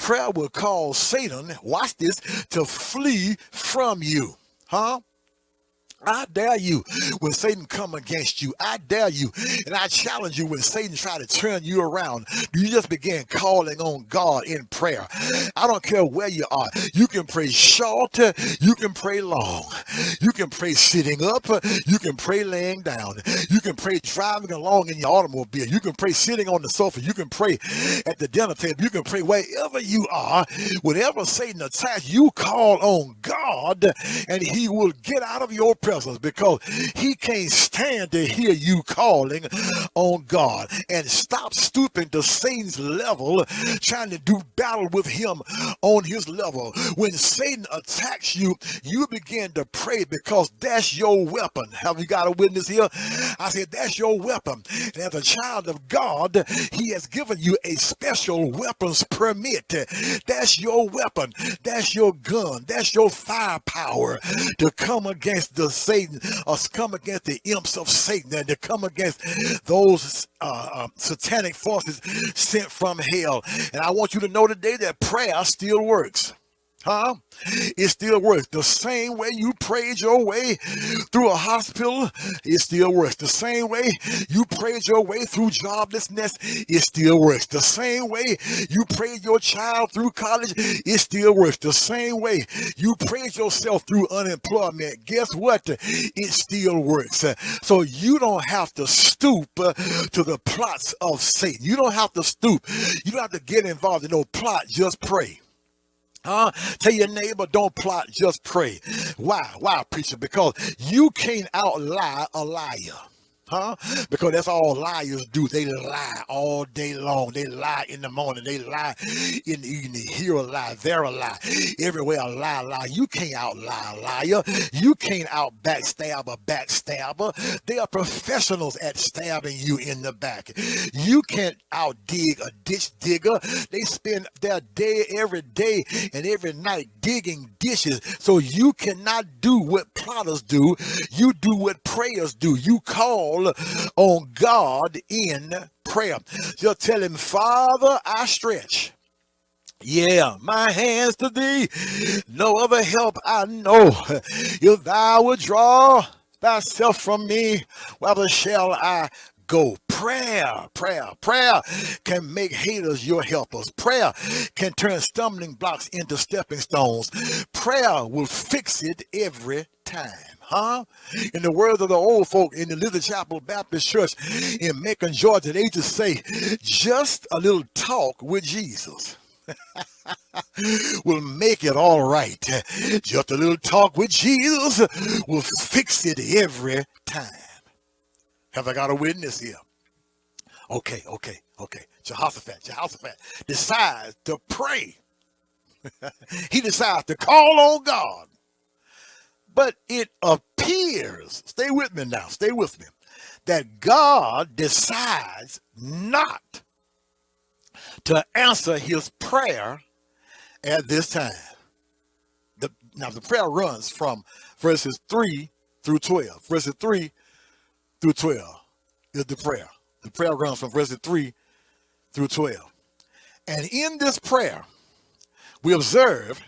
prayer will cause Satan, watch this, to flee from you. Huh? I dare you when Satan come against you. I dare you and I challenge you when Satan try to turn you around. You just begin calling on God in prayer. I don't care where you are. You can pray short. You can pray long. You can pray sitting up. You can pray laying down. You can pray driving along in your automobile. You can pray sitting on the sofa. You can pray at the dinner table. You can pray wherever you are. Whenever Satan attacks, you call on God and he will get out of your presence because he can't stand to hear you calling on God. And stop stooping to Satan's level, trying to do battle with him on his level. When Satan attacks you, you begin to pray because that's your weapon. Have you got a witness here? I said that's your weapon. And as a child of God, he has given you a special weapons permit. That's your weapon. That's your gun. That's your firepower to come against the Satan, or come against the imps of Satan, and to come against those satanic forces sent from hell. And I want you to know today that prayer still works. Huh? It still works. The same way you prayed your way through a hospital, it still works. The same way you prayed your way through joblessness, it still works. The same way you prayed your child through college, it still works. The same way you prayed yourself through unemployment, guess what? It still works. So you don't have to stoop to the plots of Satan. You don't have to stoop. You don't have to get involved in no plot. Just pray. Tell your neighbor, don't plot, just pray. Why? Why, preacher? Because you can't outlie a liar. Because that's all liars do. They lie all day long. They lie in the morning. They lie in the evening. Here a lie, there a lie. Everywhere a lie, lie. You can't outlie a liar. You can't out backstab a backstabber. They are professionals at stabbing you in the back. You can't out dig a ditch digger. They spend their day every day and every night digging ditches. So you cannot do what plotters do. You do what prayers do. You call on God in prayer. Just tell him, Father, I stretch. Yeah, my hands to thee. No other help I know. If thou would draw thyself from me, whither shall I go? Prayer can make haters your helpers. Prayer can turn stumbling blocks into stepping stones. Prayer will fix it every time. In the words of the old folk in the Little Chapel Baptist Church in Macon, Georgia, they used to say, just a little talk with Jesus will make it all right. Just a little talk with Jesus will fix it every time. Have I got a witness here? Okay. Jehoshaphat decides to pray. He decides to call on God. But it appears, stay with me now, stay with me, that God decides not to answer his prayer at this time. Now the prayer runs from verses 3 through 12. Verses 3 through 12 is the prayer. The prayer runs from verses 3 through 12. And in this prayer, we observe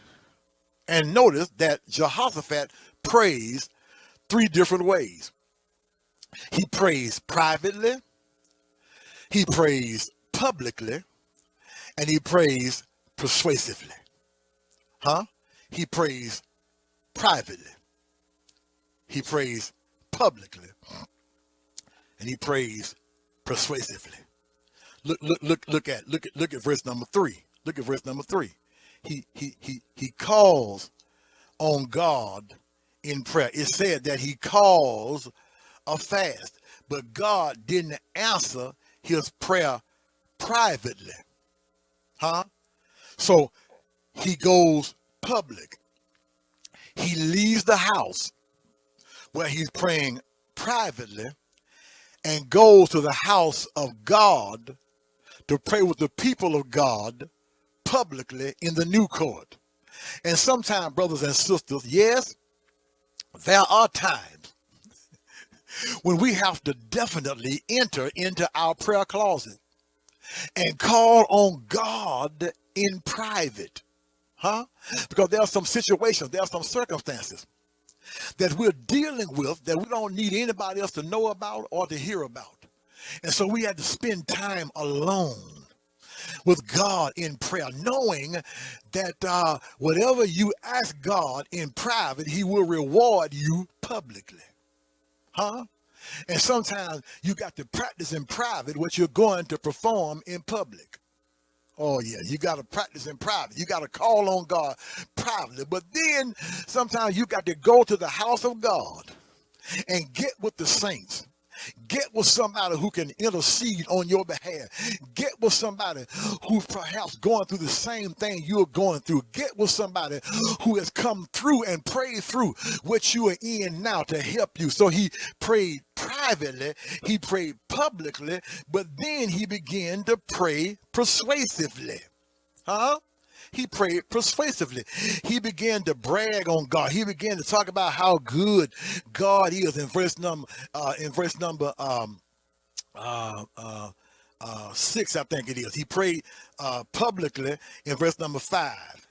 and notice that Jehoshaphat prays three different ways. He prays privately, he prays publicly, and he prays persuasively. He prays privately, he prays publicly, and he prays persuasively. Look at verse number 3. Look at verse number 3. He calls on God in prayer. It said that he calls a fast, but God didn't answer his prayer privately. So he goes public. He leaves the house where he's praying privately and goes to the house of God to pray with the people of God publicly in the new court. And sometimes, brothers and sisters, yes, there are times when we have to definitely enter into our prayer closet. and call on God in private. Huh? Because there are some situations, there are some circumstances that we're dealing with that we don't need anybody else to know about or to hear about. And so we had to spend time alone with God in prayer, knowing that whatever you ask God in private, he will reward you publicly. Huh? And sometimes you got to practice in private what you're going to perform in public. Oh, yeah, you got to practice in private. You got to call on God privately. But then sometimes you got to go to the house of God and get with the saints. Get with somebody who can intercede on your behalf. Get with somebody who's perhaps going through the same thing you're going through. Get with somebody who has come through and prayed through what you are in now to help you. So he prayed privately, he prayed publicly, but then he began to pray persuasively. Huh? He prayed persuasively. He began to brag on God. He began to talk about how good God is in verse number 6, I think it is. He prayed publicly in verse number 5.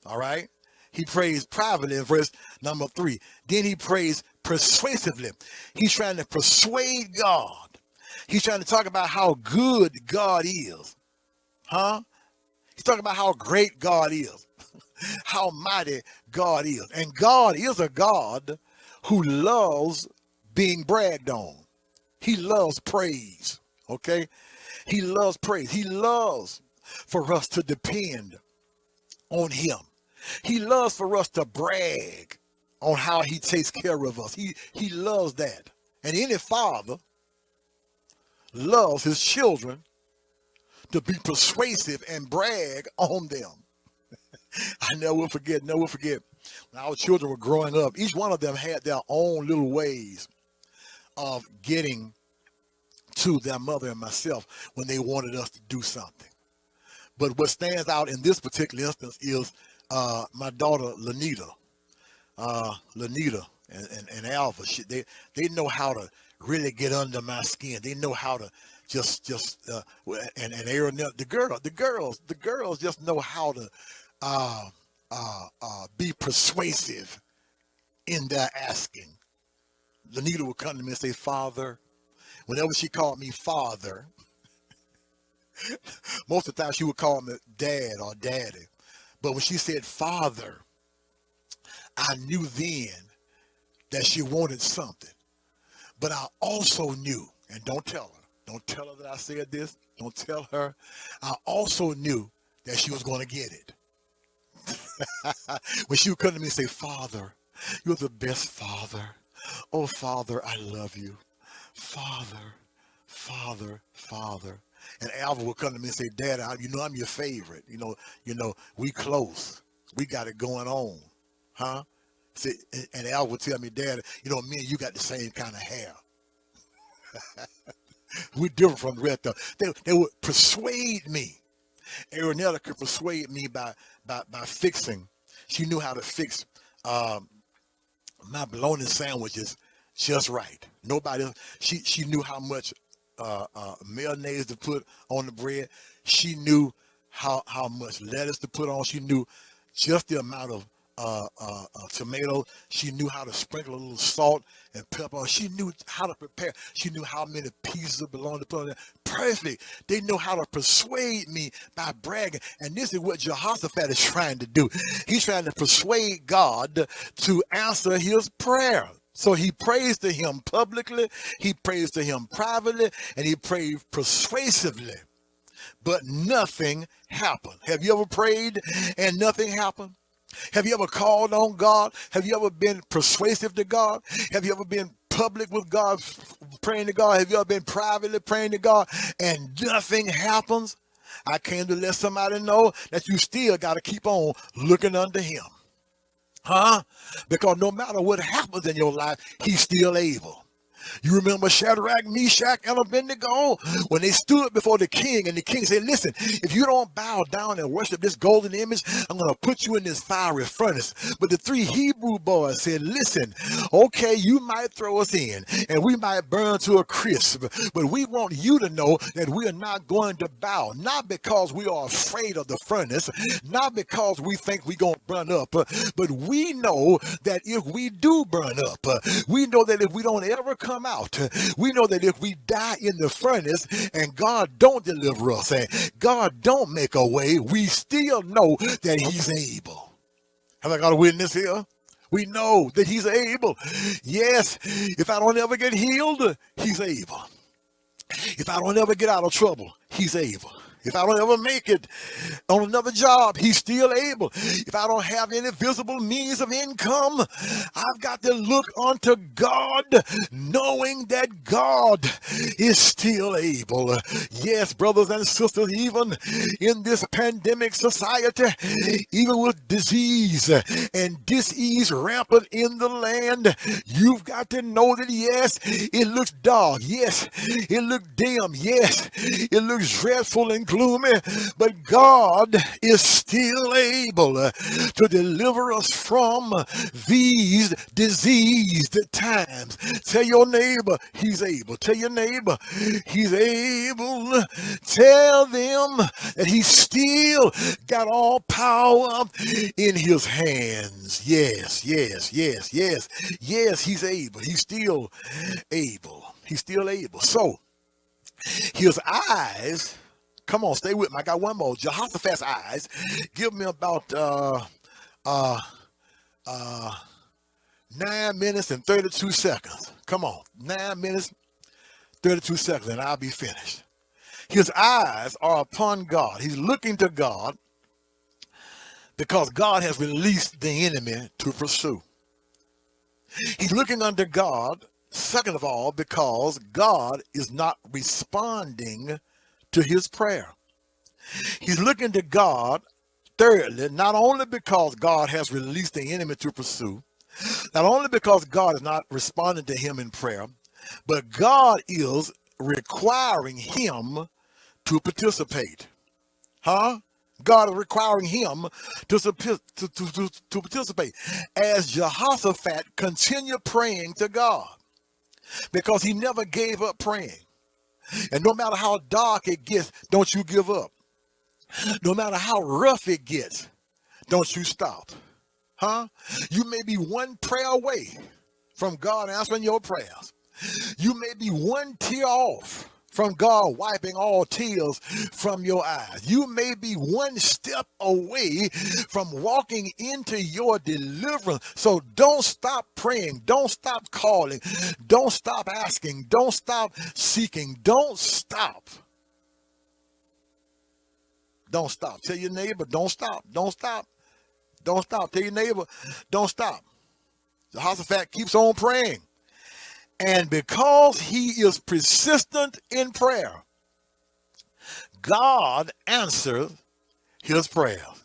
All right. He prays privately in verse number 3. Then he prays persuasively. He's trying to persuade God. He's trying to talk about how good God is. Huh? He's talking about how great God is, how mighty God is. And God is a God who loves being bragged on. He loves praise, okay? He loves praise. He loves for us to depend on him. He loves for us to brag on how he takes care of us. He loves that. And any father loves his children to be persuasive and brag on them. I never will forget. When our children were growing up, each one of them had their own little ways of getting to their mother and myself when they wanted us to do something. But what stands out in this particular instance is my daughter, Lanita and Alva. They know how to really get under my skin. They know how to and Aaron, the girls just know how to be persuasive in their asking. Lanita would come to me and say, Father. Whenever she called me Father, most of the time she would call me Dad or Daddy. But when she said Father, I knew then that she wanted something. But I also knew, and don't tell her that I said this, don't tell her, I also knew that she was going to get it. When she would come to me and say, Father, you're the best Father. Oh, Father, I love you. Father, Father, Father. And Alva would come to me and say, Dad, you know I'm your favorite. You know, we close. We got it going on. Huh? See, and Alva would tell me, Dad, you know, me and you got the same kind of hair. We're different from the rest of them. They would persuade me. Aaronella could persuade me by fixing. She knew how to fix my bologna sandwiches just right. Nobody else. She knew how much mayonnaise to put on the bread. She knew how much lettuce to put on. She knew just the amount of tomatoes. She knew how to sprinkle a little salt and pepper on. She knew how to prepare. She knew how many pieces of bologna to put on there. Perfect. They know how to persuade me by bragging. And this is what Jehoshaphat is trying to do. He's trying to persuade God to answer his prayer. So he prays to him publicly, he prays to him privately, and he prays persuasively. But nothing happened. Have you ever prayed and nothing happened? Have you ever called on God? Have you ever been persuasive to God? Have you ever been public with God, praying to God? Have you ever been privately praying to God and nothing happens? I came to let somebody know that you still got to keep on looking unto him. Huh? Because no matter what happens in your life, he's still able. You remember Shadrach, Meshach, and Abednego when they stood before the king, and the king said, listen, if you don't bow down and worship this golden image, I'm going to put you in this fiery furnace. But the three Hebrew boys said, listen, okay, you might throw us in and we might burn to a crisp, but we want you to know that we are not going to bow, not because we are afraid of the furnace, not because we think we're going to burn up, but we know that if we do burn up, we know that if we don't ever come out, we know that if we die in the furnace and God don't deliver us and God don't make a way, we still know that he's able. Have I got a witness here? We know that he's able. Yes, if I don't ever get healed, he's able. If I don't ever get out of trouble, he's able. If I don't ever make it on another job, he's still able. If I don't have any visible means of income, I've got to look unto God, knowing that God is still able. Yes, brothers and sisters, even in this pandemic society, even with disease and disease rampant in the land, you've got to know that, yes, it looks dark. Yes, it looks dim. Yes, it looks dreadful and gloomy, but God is still able to deliver us from these diseased times. Tell your neighbor he's able. Tell your neighbor he's able. Tell them that he's still got all power in his hands. Yes, yes, yes, yes, yes, he's able. He's still able. He's still able. So his eyes, come on, stay with me. I got one more. Jehoshaphat's eyes. Give me about 9 minutes and 32 seconds. Come on, 9 minutes, 32 seconds, and I'll be finished. His eyes are upon God. He's looking to God because God has released the enemy to pursue. He's looking unto God, second of all, because God is not responding to his prayer. He's looking to God, thirdly, not only because God has released the enemy to pursue, not only because God is not responding to him in prayer, but God is requiring him to participate. God is requiring him to participate. As Jehoshaphat continued praying to God, because he never gave up praying. And no matter how dark it gets, don't you give up. No matter how rough it gets, don't you stop. You may be one prayer away from God answering your prayers. You may be one tear off from God wiping all tears from your eyes. You may be one step away from walking into your deliverance. So don't stop praying. Don't stop calling. Don't stop asking. Don't stop seeking. Don't stop. Don't stop. Tell your neighbor, don't stop. Don't stop. Don't stop. Tell your neighbor, don't stop. Jehoshaphat keeps on praying. And because he is persistent in prayer, God answers his prayers.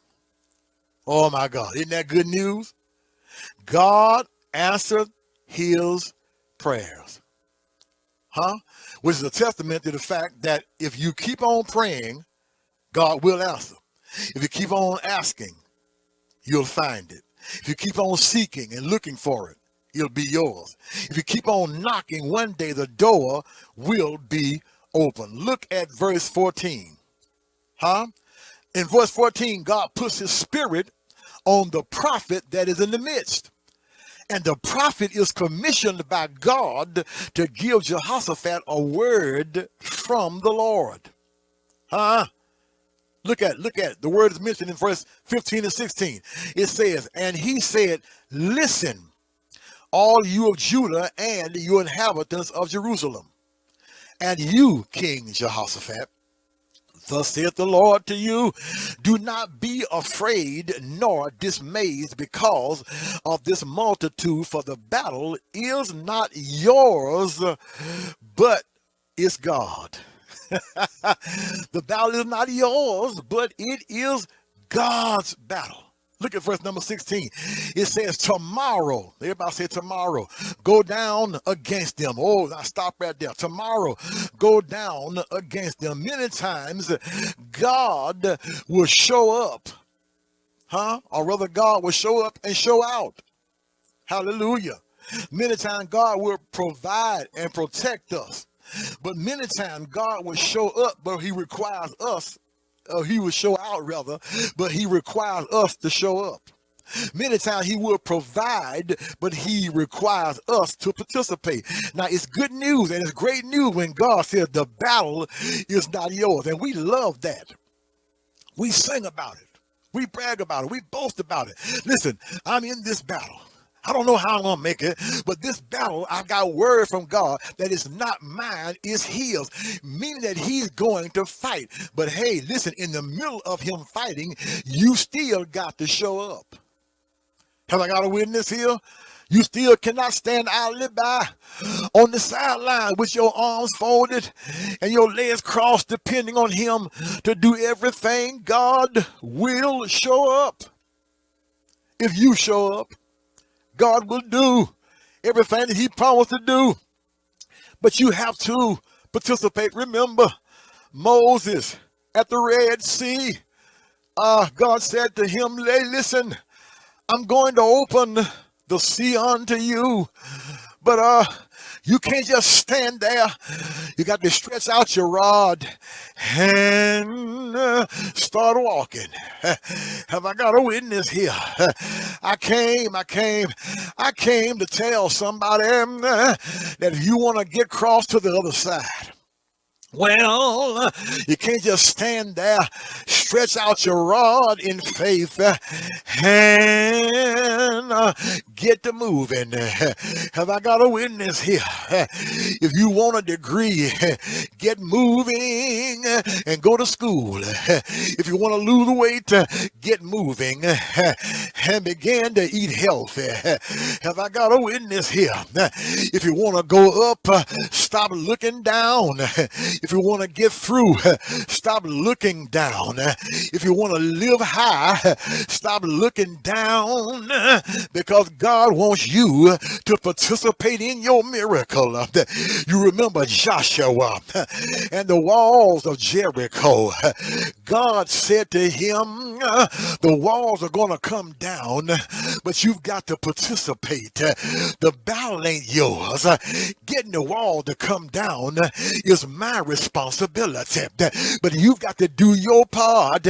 Oh my God, isn't that good news? God answered his prayers. Which is a testament to the fact that if you keep on praying, God will answer. If you keep on asking, you'll find it. If you keep on seeking and looking for it, it'll be yours. If you keep on knocking, one day the door will be open. Look at verse 14. In verse 14, God puts his spirit on the prophet that is in the midst. And the prophet is commissioned by God to give Jehoshaphat a word from the Lord. Look at the word is mentioned in verse 15 and 16. It says, and he said, listen, all you of Judah and you inhabitants of Jerusalem, and you, King Jehoshaphat, thus saith the Lord to you, do not be afraid nor dismayed because of this multitude, for the battle is not yours, but it's God. The battle is not yours, but it is God's battle. Look at verse number 16. It says, tomorrow, everybody say tomorrow, go down against them. Oh, now stop right there. Tomorrow, go down against them. Many times, God will show up, or rather, God will show up and show out. Hallelujah. Many times, God will provide and protect us. But many times, God will show up, but he requires us, he will show out rather, but he requires us to show up. Many times he will provide, but he requires us to participate. Now, it's good news and it's great news when God says the battle is not yours. And we love that. We sing about it. We brag about it. We boast about it. Listen, I'm in this battle. I don't know how I'm going to make it, but this battle, I got word from God that it's not mine, it's his, meaning that he's going to fight. But hey, listen, in the middle of him fighting, you still got to show up. Have I got a witness here? You still cannot stand idly by on the sideline with your arms folded and your legs crossed, depending on him to do everything. God will show up. If you show up, God will do everything that he promised to do. But you have to participate. Remember, Moses at the Red Sea, God said to him, hey, listen, I'm going to open the sea unto you. But you can't just stand there. You got to stretch out your rod and start walking. Have I got a witness here? I came to tell somebody that if you want to get across to the other side, well, you can't just stand there. Stretch out your rod in faith and get to moving. Have I got a witness here? If you want a degree, get moving and go to school. If you want to lose weight, get moving and begin to eat healthy. Have I got a witness here? If you want to go up, stop looking down. If you want to get through, stop looking down. If you want to live high, stop looking down, because God wants you to participate in your miracle. You remember Joshua and the walls of Jericho. God said to him, the walls are going to come down, but you've got to participate. The battle ain't yours. Getting the wall to come down is my responsibility, but you've got to do your part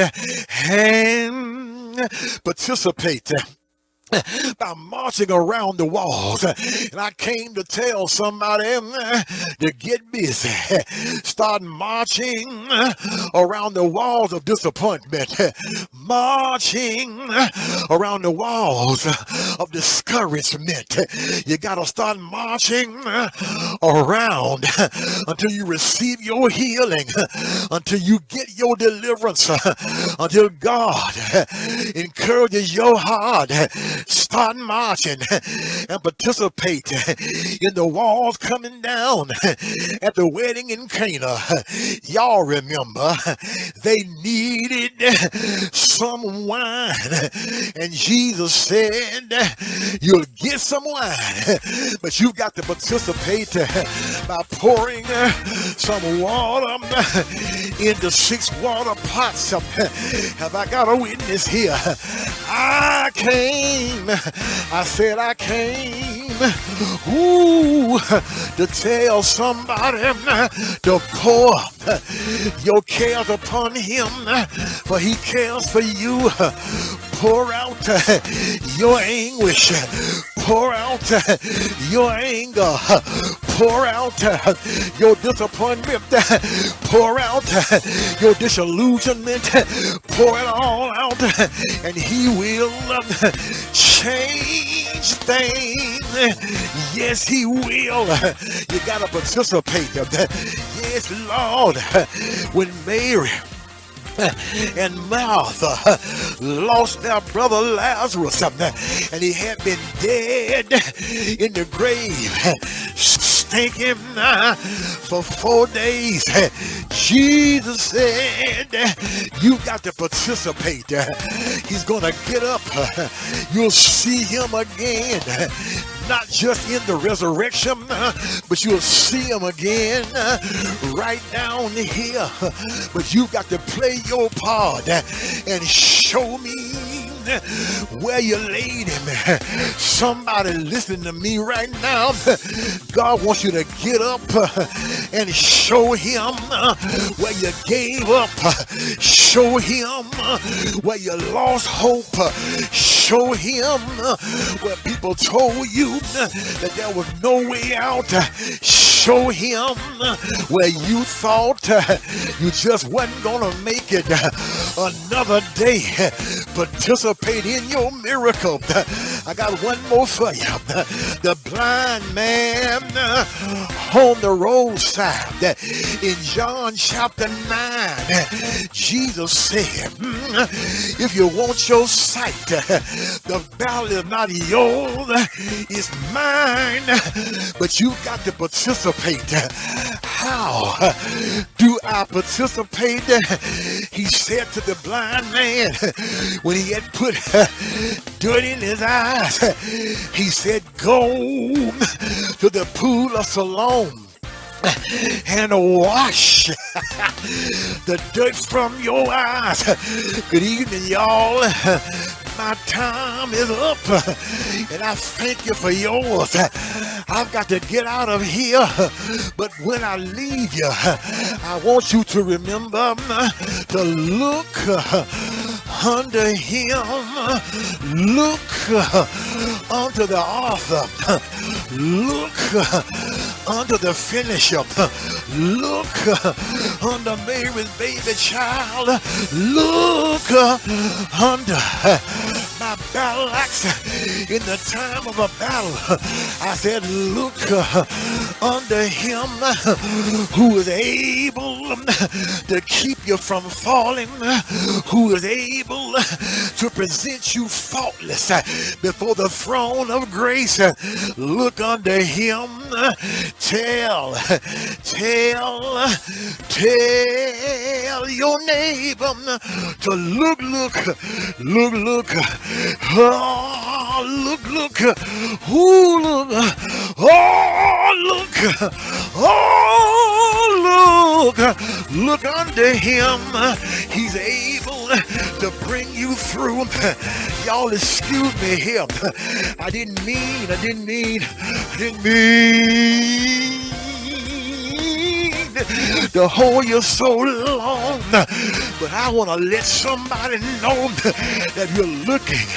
and participate by marching around the walls. And I came to tell somebody to get busy. Start marching around the walls of disappointment, marching around the walls of discouragement. You got to start marching around until you receive your healing, until you get your deliverance, until God encourages your heart. Start marching and participate in the walls coming down at the wedding in Cana. Y'all remember they needed some wine, and Jesus said, you'll get some wine, but you've got to participate by pouring some water into 6 water pots. Have I got a witness here? I said I came, to tell somebody to pour your cares upon him, for he cares for you. Pour out your anguish, pour out your anger, pour out your disappointment, pour out your disillusionment, pour it all out, and he will change things. Yes, he will. You got to participate. Yes, Lord. When Mary and Martha lost their brother Lazarus, and he had been dead in the grave, stinking for 4 days. Jesus said you got to participate. He's gonna get up. You'll see him again. Not just in the resurrection, but you'll see him again right down here. But you got to play your part and show me where you laid him. Somebody listening to me right now. God wants you to get up and show him where you gave up. Show him where you lost hope. Show him where people told you that there was no way out. Show him where you thought you just wasn't gonna make it another day. Participate in your miracle. I got one more for you. The blind man on the roadside. In John chapter 9, Jesus said, if you want your sight, the battle is not yours, it's mine. But you got to participate. How do I participate? He said to the blind man, when he had put dirt in his eyes, he said, go to the pool of Siloam and wash the dirt from your eyes. Good evening, y'all. My time is up, and I thank you for yours. I've got to get out of here, but when I leave you, I want you to remember to look under him, look unto the author, look unto the finisher, look under Mary's baby child, look under my battle axe in the time of a battle. I said, look under him who is able to keep you from falling, who is able to present you faultless before the throne of grace. Look under him. Tell your neighbor to look, oh, look, ooh, look under him. He's able to bring you through. Y'all excuse me here. I didn't mean to hold you so long, but I want to let somebody know that you're looking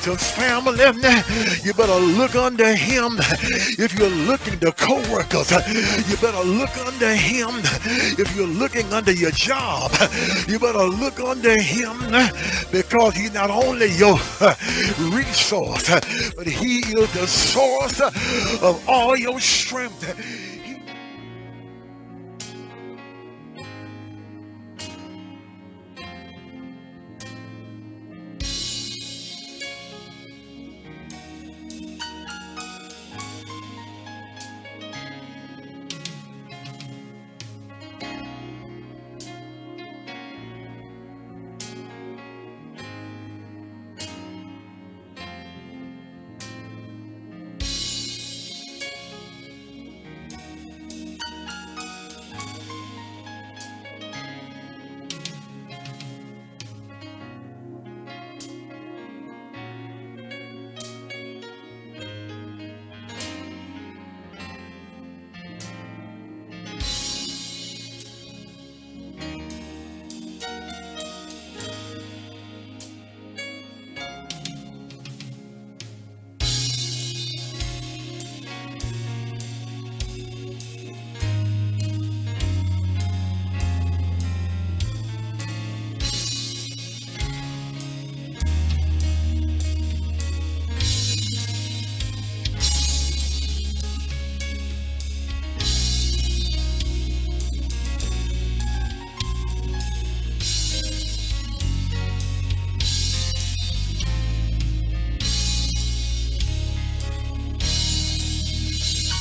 to family. You better look under him. If you're looking to co-workers, you better look under him. If you're looking under your job, you better look under him, because he's not only your resource, but he is the source of all your strength.